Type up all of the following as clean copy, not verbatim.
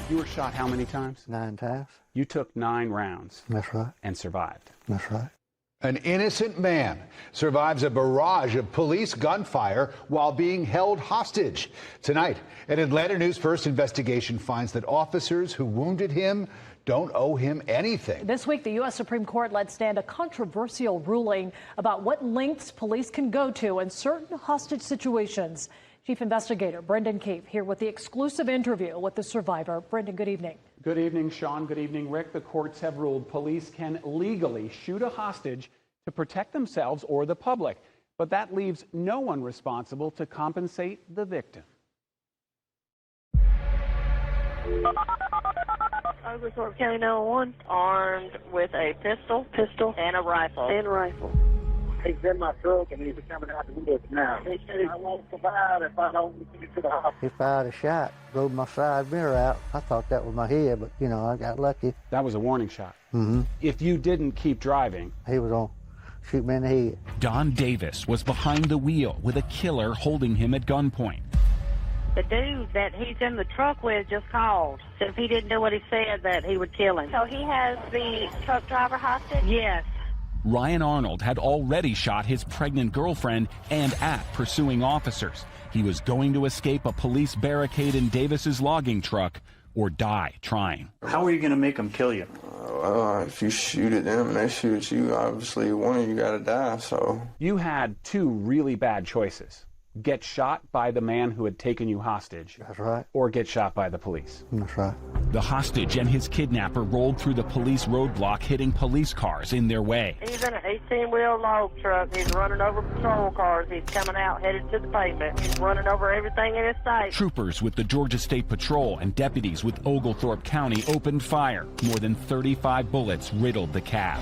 You were shot how many times? 9 times. You took 9 rounds. That's right. And survived. That's right. An innocent man survives a barrage of police gunfire while being held hostage. Tonight, an Atlanta News First investigation finds that officers who wounded him don't owe him anything. This week, the U.S. Supreme Court let stand a controversial ruling about what lengths police can go to in certain hostage situations. Chief Investigator Brendan Keefe here with the exclusive interview with the survivor. Brendan, good evening. Good evening, Sean. Good evening, Rick. The courts have ruled police can legally shoot a hostage to protect themselves or the public, but that leaves no one responsible to compensate the victim. Oglethorpe County 911, armed with a pistol, and a rifle. He's in my truck and he's coming out the window now. He said I won't survive if I don't get to the hospital. He fired a shot, rode my side mirror out. I thought that was my head, but, you know, I got lucky. That was a warning shot. Mm-hmm. If you didn't keep driving, He was on shoot me in the head. Don Davis was behind the wheel with a killer holding him at gunpoint. The dude that he's in the truck with just called. So if he didn't do what he said, that he would kill him. So he has the truck driver hostage? Yes. Ryan Arnold had already shot his pregnant girlfriend and at pursuing officers. He was going to escape a police barricade in Davis's logging truck or die trying. How are you going to make them kill you? If you shoot at them and they shoot at you, obviously one of you got to die, so. you had 2 really bad choices. Get shot by the man who had taken you hostage. That's right. Or get shot by the police. That's right. The hostage and his kidnapper rolled through the police roadblock, hitting police cars in their way. He's in an 18-wheel log truck. He's running over patrol cars. He's coming out, headed to the pavement. He's running over everything in his sight. Troopers with the Georgia State Patrol and deputies with Oglethorpe County opened fire. More than 35 bullets riddled the cab.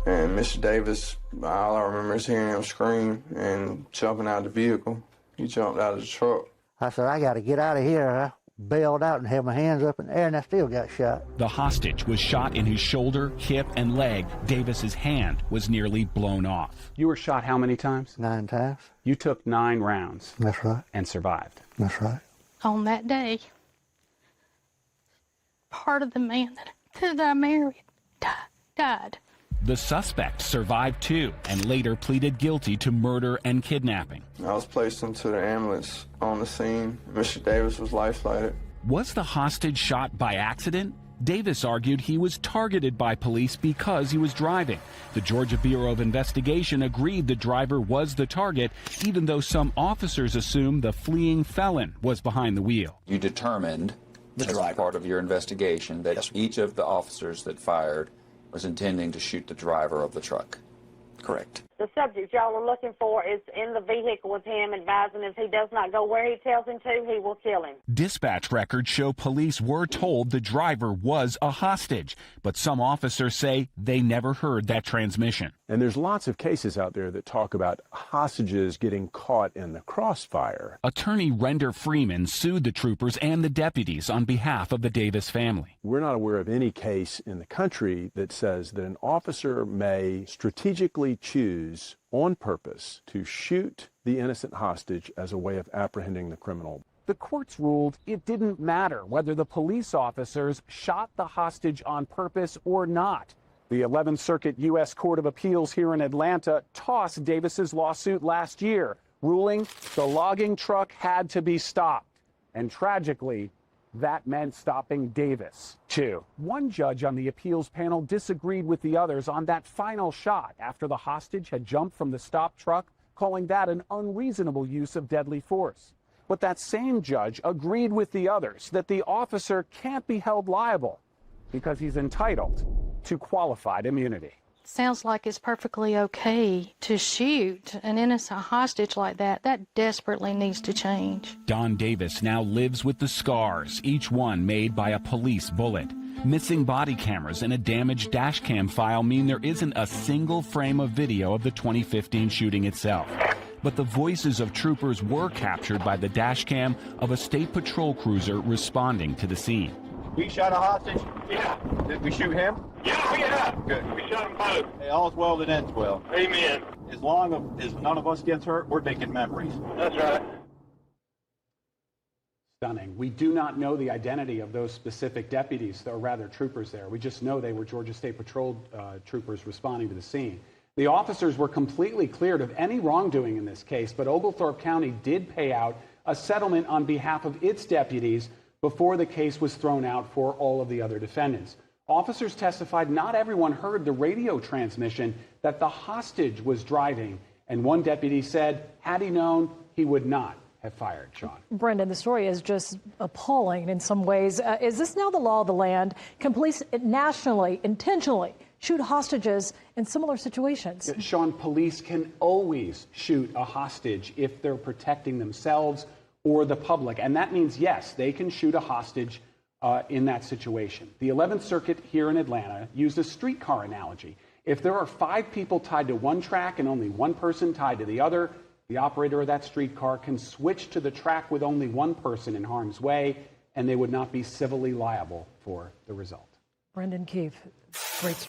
And Mr. Davis, all I remember is hearing him scream and jumping out of the vehicle. He jumped out of the truck. I said, I got to get out of here. I bailed out and had my hands up in the air, and I still got shot. The hostage was shot in his shoulder, hip, and leg. Davis's hand was nearly blown off. You were shot how many times? 9 times. You took 9 rounds. That's right. And survived. That's right. On that day, part of the man that I married died. The suspect survived too and later pleaded guilty to murder and kidnapping. I was placed into the ambulance on the scene. Mr. Davis was life-flighted. Was the hostage shot by accident? Davis argued he was targeted by police because he was driving. The Georgia Bureau of Investigation agreed the driver was the target, even though some officers assumed the fleeing felon was behind the wheel. You determined, as part of your investigation, that each of the officers that fired was intending to shoot the driver of the truck. Correct. The subject y'all are looking for is in the vehicle with him, advising if he does not go where he tells him to, he will kill him. Dispatch records show police were told the driver was a hostage, but some officers say they never heard that transmission. And there's lots of cases out there that talk about hostages getting caught in the crossfire. Attorney Render Freeman sued the troopers and the deputies on behalf of the Davis family. We're not aware of any case in the country that says that an officer may strategically choose on purpose to shoot the innocent hostage as a way of apprehending the criminal. The courts ruled it didn't matter whether the police officers shot the hostage on purpose or not. The 11th Circuit U.S. Court of Appeals here in Atlanta tossed Davis's lawsuit last year, ruling the logging truck had to be stopped. And tragically, that meant stopping Davis, too. One judge on the appeals panel disagreed with the others on that final shot after the hostage had jumped from the stopped truck, calling that an unreasonable use of deadly force. But that same judge agreed with the others that the officer can't be held liable because he's entitled to qualified immunity. Sounds like it's perfectly okay to shoot an innocent hostage like that. That desperately needs to change. Don Davis now lives with the scars, each one made by a police bullet. Missing body cameras and a damaged dash cam file mean there isn't a single frame of video of the 2015 shooting itself. But the voices of troopers were captured by the dash cam of a state patrol cruiser responding to the scene. We shot a hostage? Yeah. Did we shoot him? Yeah, we have. Good. We shot them both. Hey, all's well that ends well. Amen. As long as none of us gets hurt, we're making memories. That's right. Stunning. We do not know the identity of those specific deputies, or rather troopers there. We just know they were Georgia State Patrol troopers responding to the scene. The officers were completely cleared of any wrongdoing in this case, but Oglethorpe County did pay out a settlement on behalf of its deputies before the case was thrown out for all of the other defendants. Officers testified not everyone heard the radio transmission that the hostage was driving, and one deputy said, had he known, he would not have fired. Sean. Brendan, the story is just appalling in some ways. Is this now the law of the land? Can police nationally, intentionally shoot hostages in similar situations? Sean, police can always shoot a hostage if they're protecting themselves or the public. And that means, yes, they can shoot a hostage in that situation. The 11th Circuit here in Atlanta used a streetcar analogy. If there are 5 people tied to one track and only one person tied to the other, the operator of that streetcar can switch to the track with only one person in harm's way, and they would not be civilly liable for the result. Brendan Keefe, great.